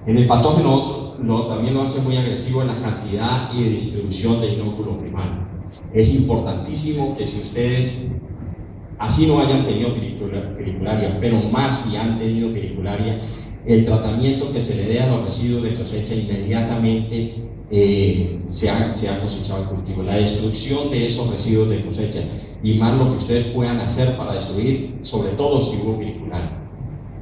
En el patógeno también lo hace muy agresivo en la cantidad y distribución de inóculo primario. Es importantísimo que si ustedes, así no hayan tenido pericularia, pero más si han tenido pericularia, el tratamiento que se le dé a los residuos de cosecha inmediatamente se ha cosechado el cultivo. La destrucción de esos residuos de cosecha y más lo que ustedes puedan hacer para destruir, sobre todo si hubo pericularia.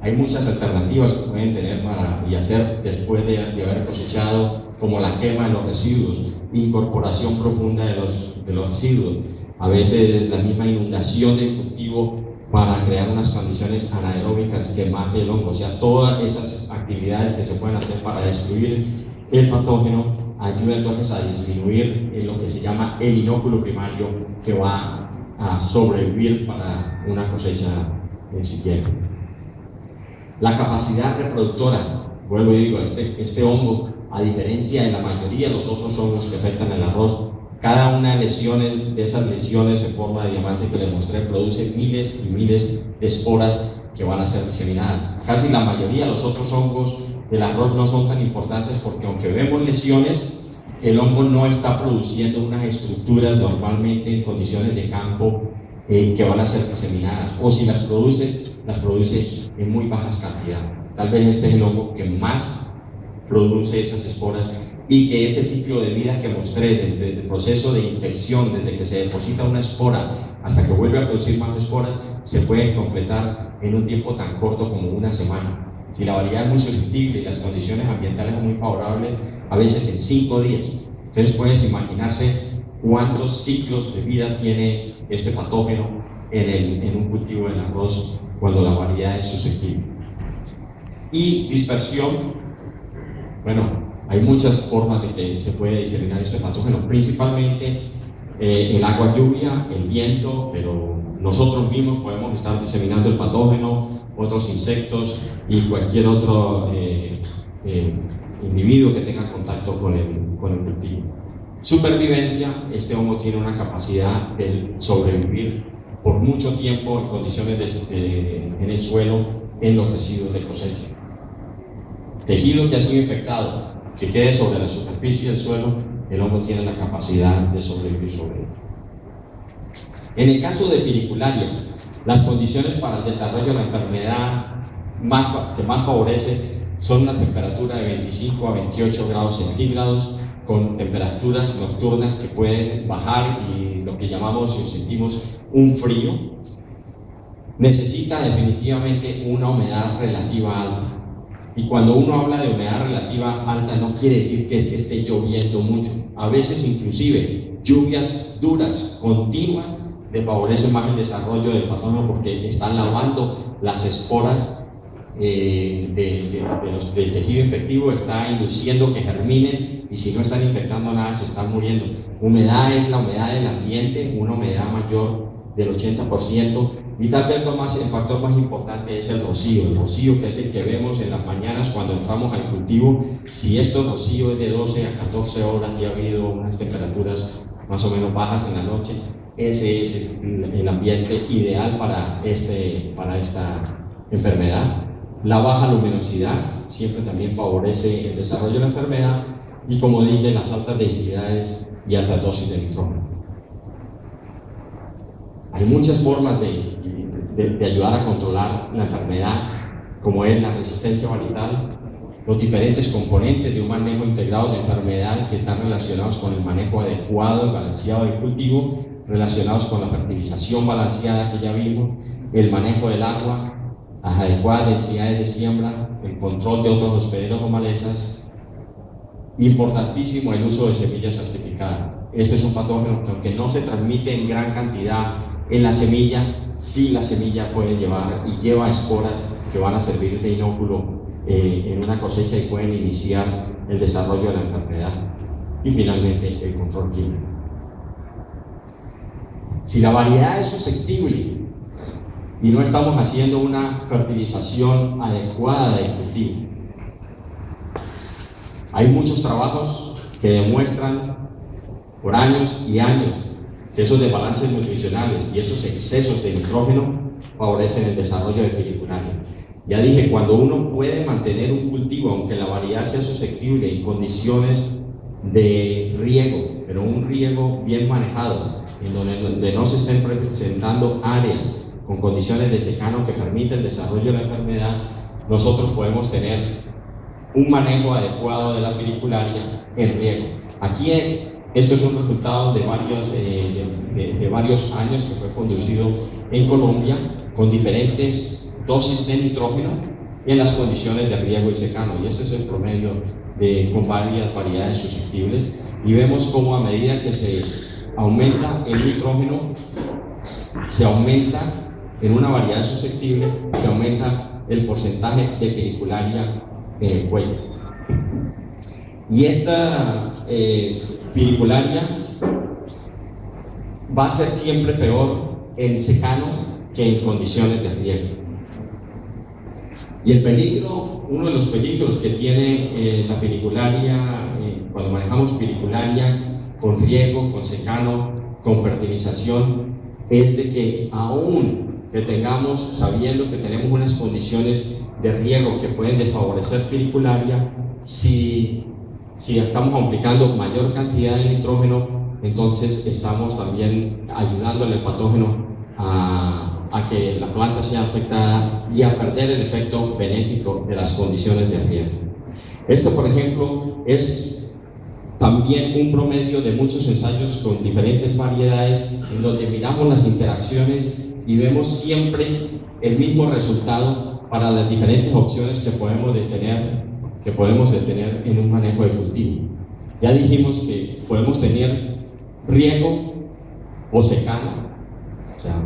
Hay muchas alternativas que pueden tener y hacer después de haber cosechado, como la quema de los residuos, incorporación profunda de los residuos, a veces la misma inundación del cultivo para crear unas condiciones anaeróbicas que mate el hongo. O sea, todas esas actividades que se pueden hacer para destruir el patógeno ayudan entonces a disminuir lo que se llama el inóculo primario que va a sobrevivir para una cosecha siguiente. La capacidad reproductora, vuelvo y digo, este hongo, a diferencia de la mayoría de los otros hongos que afectan el arroz, cada una de esas lesiones en forma de diamante que les mostré produce miles y miles de esporas que van a ser diseminadas. Casi la mayoría de los otros hongos del arroz no son tan importantes porque aunque vemos lesiones, el hongo no está produciendo unas estructuras normalmente en condiciones de campo que van a ser diseminadas, o si las produce en muy bajas cantidades. Tal vez este es el hongo que más produce esas esporas y que ese ciclo de vida que mostré, desde el proceso de infección, desde que se deposita una espora hasta que vuelve a producir más esporas, se puede completar en un tiempo tan corto como una semana. Si la variedad es muy susceptible y las condiciones ambientales son muy favorables, a veces en 5 días. Entonces puedes imaginarse cuántos ciclos de vida tiene este patógeno en un cultivo del arroz cuando la variedad es susceptible. Y dispersión, bueno, hay muchas formas de que se puede diseminar este patógeno, principalmente el agua lluvia, el viento, pero nosotros mismos podemos estar diseminando el patógeno, otros insectos y cualquier otro individuo que tenga contacto con el cultivo. Supervivencia, este hongo tiene una capacidad de sobrevivir por mucho tiempo en condiciones en el suelo, en los residuos de cosecha. Tejido que ha sido infectado, que quede sobre la superficie del suelo, el hongo tiene la capacidad de sobrevivir sobre él. En el caso de pericularia, las condiciones para el desarrollo de la enfermedad que más favorece son una temperatura de 25 a 28 grados centígrados, con temperaturas nocturnas que pueden bajar y lo que llamamos y sentimos un frío. Necesita definitivamente una humedad relativa alta. Y cuando uno habla de humedad relativa alta no quiere decir que esté lloviendo mucho. A veces inclusive lluvias duras, continuas, favorecen más el desarrollo del patógeno porque están lavando las esporas del tejido infectivo, está induciendo que germinen y si no están infectando nada se están muriendo. Humedad es la humedad del ambiente, una humedad mayor del 80%. Y tal vez el factor más importante es el rocío que es el que vemos en las mañanas cuando entramos al cultivo. Si este rocío es de 12 a 14 horas y ha habido unas temperaturas más o menos bajas en la noche, ese es el ambiente ideal para esta enfermedad. La baja luminosidad siempre también favorece el desarrollo de la enfermedad y, como dije, las altas densidades y altas dosis de nitrógeno. Hay muchas formas de ayudar a controlar la enfermedad, como es la resistencia varietal, los diferentes componentes de un manejo integrado de enfermedad que están relacionados con el manejo adecuado y balanceado del cultivo, relacionados con la fertilización balanceada que ya vimos, el manejo del agua, las adecuadas densidades de siembra, el control de otros hospederos o malezas. Importantísimo el uso de semillas certificadas. Este es un patógeno que, aunque no se transmite en gran cantidad en la semilla, sí la semilla puede llevar y lleva esporas que van a servir de inóculo en una cosecha y pueden iniciar el desarrollo de la enfermedad. Y finalmente el control químico. Si la variedad es susceptible y no estamos haciendo una fertilización adecuada del cultivo, hay muchos trabajos que demuestran por años y años que esos desbalances nutricionales y esos excesos de nitrógeno favorecen el desarrollo de pericularia. Ya dije, cuando uno puede mantener un cultivo, aunque la variedad sea susceptible en condiciones de riego, pero un riego bien manejado, en donde no se estén presentando áreas con condiciones de secano que permiten el desarrollo de la enfermedad, nosotros podemos tener un manejo adecuado de la piricularia en riego. Aquí esto es un resultado de varios años que fue conducido en Colombia con diferentes dosis de nitrógeno en las condiciones de riego y secano, y ese es el promedio con varias variedades susceptibles, y vemos cómo a medida que se aumenta el nitrógeno, se aumenta en una variedad susceptible, se aumenta el porcentaje de piricularia en el cuello. Y esta piricularia va a ser siempre peor en secano que en condiciones de riego. Y el peligro, uno de los peligros que tiene la piricularia, cuando manejamos piricularia con riego, con secano, con fertilización, es de que aún que tengamos, sabiendo que tenemos unas condiciones de riego que pueden desfavorecer piricularia, si estamos aplicando mayor cantidad de nitrógeno, entonces estamos también ayudándole al patógeno a que la planta sea afectada y a perder el efecto benéfico de las condiciones de riego. Esto, por ejemplo, es también un promedio de muchos ensayos con diferentes variedades en donde miramos las interacciones y vemos siempre el mismo resultado para las diferentes opciones que podemos detener en un manejo de cultivo. Ya dijimos que podemos tener riego o secano, o sea,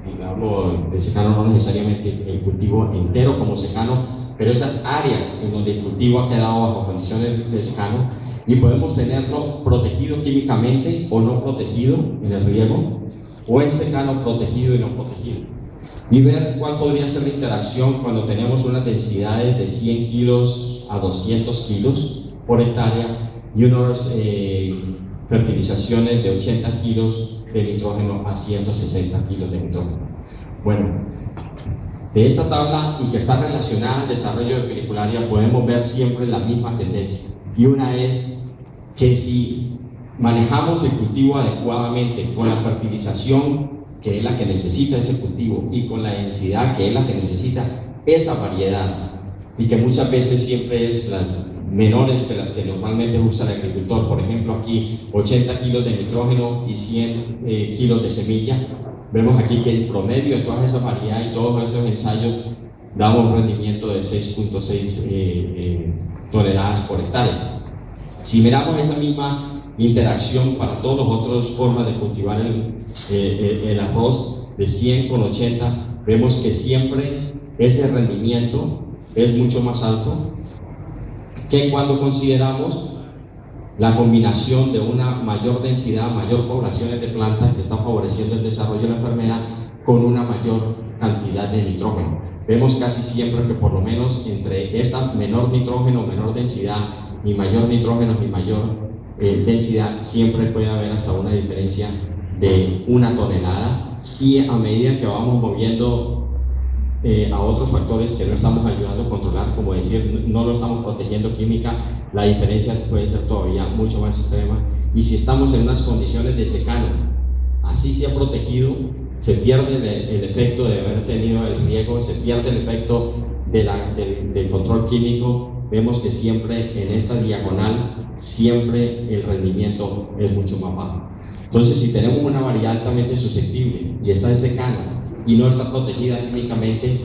y hablo de secano no necesariamente el cultivo entero como secano, pero esas áreas en donde el cultivo ha quedado bajo condiciones de secano, y podemos tenerlo protegido químicamente o no protegido en el riego, o en secano protegido y no protegido, y ver cuál podría ser la interacción cuando tenemos unas densidades de 100 kilos a 200 kilos por hectárea y unas fertilizaciones de 80 kilos de nitrógeno a 160 kilos de nitrógeno. Bueno, de esta tabla, y que está relacionada al desarrollo de piricularia, podemos ver siempre la misma tendencia, y una es que si manejamos el cultivo adecuadamente con la fertilización que es la que necesita ese cultivo y con la densidad que es la que necesita esa variedad, y que muchas veces siempre es las menores que las que normalmente usa el agricultor. Por ejemplo, aquí 80 kilos de nitrógeno y 100 kilos de semilla. Vemos aquí que el promedio de todas esas variedades y todos esos ensayos daba un rendimiento de 6.6 toneladas por hectárea. Si miramos esa misma interacción para todas las otras formas de cultivar el arroz, de 100 con 80, vemos que siempre este rendimiento es mucho más alto que cuando consideramos la combinación de una mayor densidad, mayor población de plantas que está favoreciendo el desarrollo de la enfermedad con una mayor cantidad de nitrógeno. Vemos casi siempre que por lo menos entre esta menor nitrógeno, menor densidad, y mayor nitrógeno y mayor densidad, siempre puede haber hasta una diferencia de 1 tonelada, y a medida que vamos moviendo a otros factores que no estamos ayudando a controlar, como decir, no lo estamos protegiendo química, la diferencia puede ser todavía mucho más extrema. Y si estamos en unas condiciones de secano, así se ha protegido, se pierde el efecto de haber tenido el riego, se pierde el efecto del control químico. Vemos que siempre en esta diagonal, siempre el rendimiento es mucho más bajo. Entonces, si tenemos una variedad altamente susceptible y está en secano y no está protegida químicamente,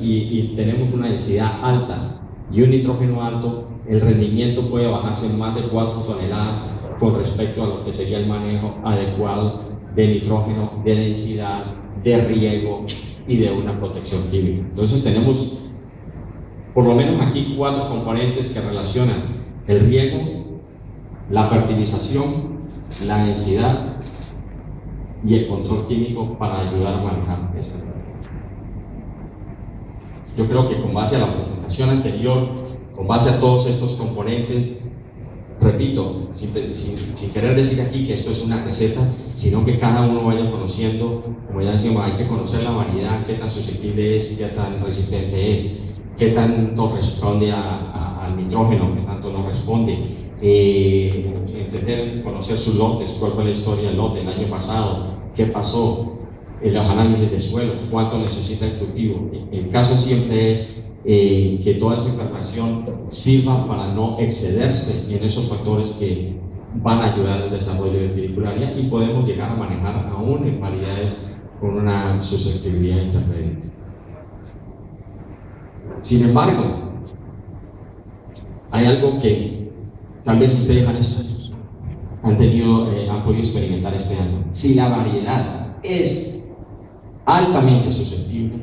y tenemos una densidad alta y un nitrógeno alto, el rendimiento puede bajarse más de 4 toneladas con respecto a lo que sería el manejo adecuado de nitrógeno, de densidad, de riego y de una protección química. Entonces tenemos por lo menos aquí 4 componentes que relacionan el riego, la fertilización, la densidad y el control químico para ayudar a manejar esta enfermedad. Yo creo que con base a la presentación anterior, con base a todos estos componentes, repito, sin querer decir aquí que esto es una receta, sino que cada uno vaya conociendo, como ya decimos, hay que conocer la variedad, qué tan susceptible es, qué tan resistente es, qué tanto responde al nitrógeno, qué tanto no responde, entender, conocer sus lotes, cuál fue la historia del lote el año pasado, qué pasó, los análisis de suelo, cuánto necesita el cultivo. El caso siempre es que toda esa información sirva para no excederse en esos factores que van a ayudar al desarrollo de piricularia, y podemos llegar a manejar aún en variedades con una susceptibilidad intermedia. Sin embargo, hay algo que tal vez ustedes han podido experimentar este año. Si la variedad es altamente susceptible,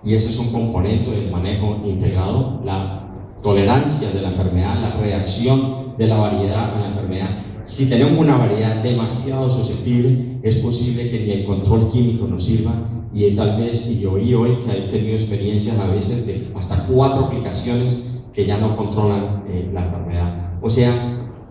y eso es un componente del manejo integrado, la tolerancia de la enfermedad, la reacción de la variedad a la enfermedad. Si tenemos una variedad demasiado susceptible, es posible que ni el control químico nos sirva, y tal vez, y yo oí hoy que he tenido experiencias a veces de hasta 4 aplicaciones que ya no controlan la enfermedad. O sea,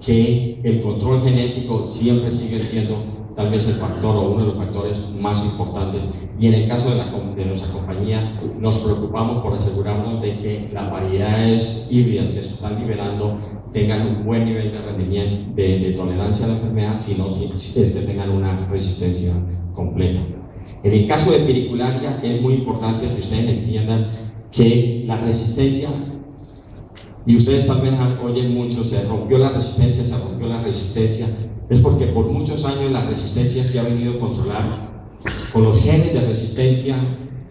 que el control genético siempre sigue siendo tal vez el factor o uno de los factores más importantes, y en el caso de nuestra compañía nos preocupamos por asegurarnos de que las variedades híbridas que se están liberando tengan un buen nivel de rendimiento, de tolerancia a la enfermedad, si no es que tengan una resistencia completa. En el caso de piricularia es muy importante que ustedes entiendan que la resistencia, y ustedes tal vez oyen mucho, se rompió la resistencia, es porque por muchos años la resistencia se ha venido a controlar con los genes de resistencia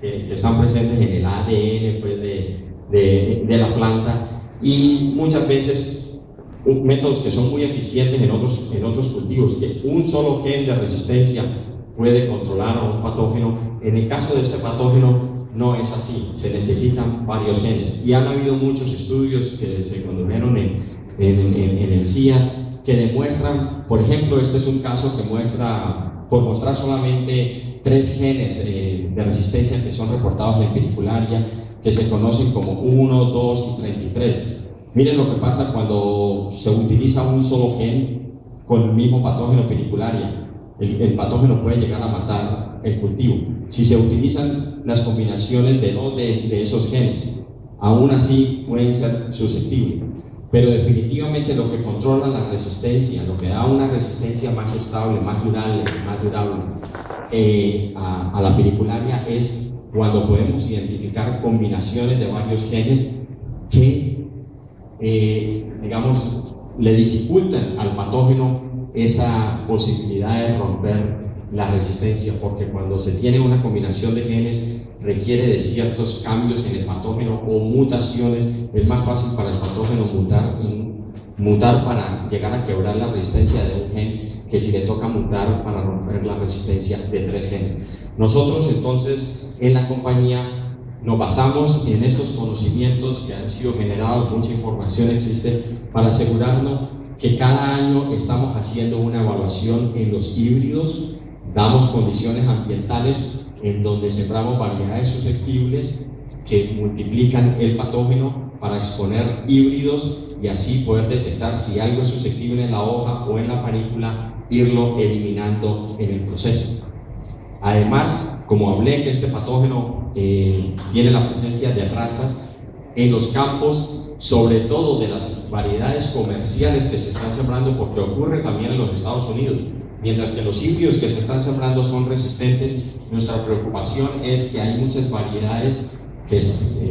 que están presentes en el ADN pues, de la planta, y muchas veces métodos que son muy eficientes en otros cultivos, que un solo gen de resistencia puede controlar a un patógeno. En el caso de este patógeno no es así, se necesitan varios genes, y han habido muchos estudios que se condujeron en el CIA que demuestran, por ejemplo, este es un caso que muestra, por mostrar solamente 3 genes de resistencia que son reportados en piricularia, que se conocen como 1, 2 y 33. Miren lo que pasa cuando se utiliza un solo gen con el mismo patógeno piricularia. El patógeno puede llegar a matar el cultivo. Si se utilizan las combinaciones de 2 de esos genes, aún así pueden ser susceptibles. Pero definitivamente lo que controla la resistencia, lo que da una resistencia más estable, más durable a la piricularia, es cuando podemos identificar combinaciones de varios genes que, digamos, le dificultan al patógeno esa posibilidad de romper la resistencia, porque cuando se tiene una combinación de genes requiere de ciertos cambios en el patógeno o mutaciones. Es más fácil para el patógeno mutar para llegar a quebrar la resistencia de un gen que si le toca mutar para romper la resistencia de 3 genes. Nosotros entonces en la compañía nos basamos en estos conocimientos que han sido generados, mucha información existe, para asegurarnos que cada año estamos haciendo una evaluación en los híbridos, damos condiciones ambientales en donde sembramos variedades susceptibles que multiplican el patógeno para exponer híbridos y así poder detectar si algo es susceptible en la hoja o en la panícula, irlo eliminando en el proceso. Además, como hablé que este patógeno tiene la presencia de razas en los campos, sobre todo de las variedades comerciales que se están sembrando, porque ocurre también en los Estados Unidos. Mientras que los híbridos que se están sembrando son resistentes, nuestra preocupación es que hay muchas variedades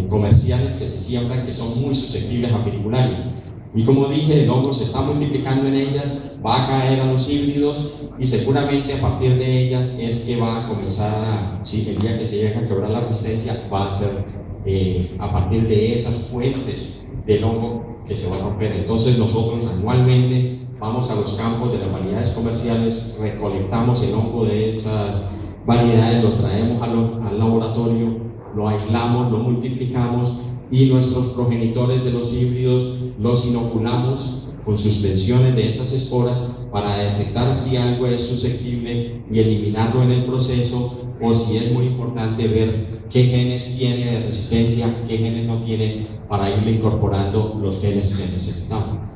comerciales que se siembran que son muy susceptibles a piricularia. Y como dije, el hongo se está multiplicando en ellas, va a caer a los híbridos y seguramente a partir de ellas es que va a comenzar si el día que se llega a quebrar la resistencia, va a ser a partir de esas fuentes del hongo que se va a romper. Entonces nosotros anualmente vamos a los campos de las variedades comerciales, recolectamos el hongo de esas variedades, los traemos al laboratorio, lo aislamos, lo multiplicamos y nuestros progenitores de los híbridos los inoculamos con suspensiones de esas esporas para detectar si algo es susceptible y eliminarlo en el proceso, o si es muy importante ver qué genes tiene de resistencia, qué genes no tiene, para irle incorporando los genes que necesitamos.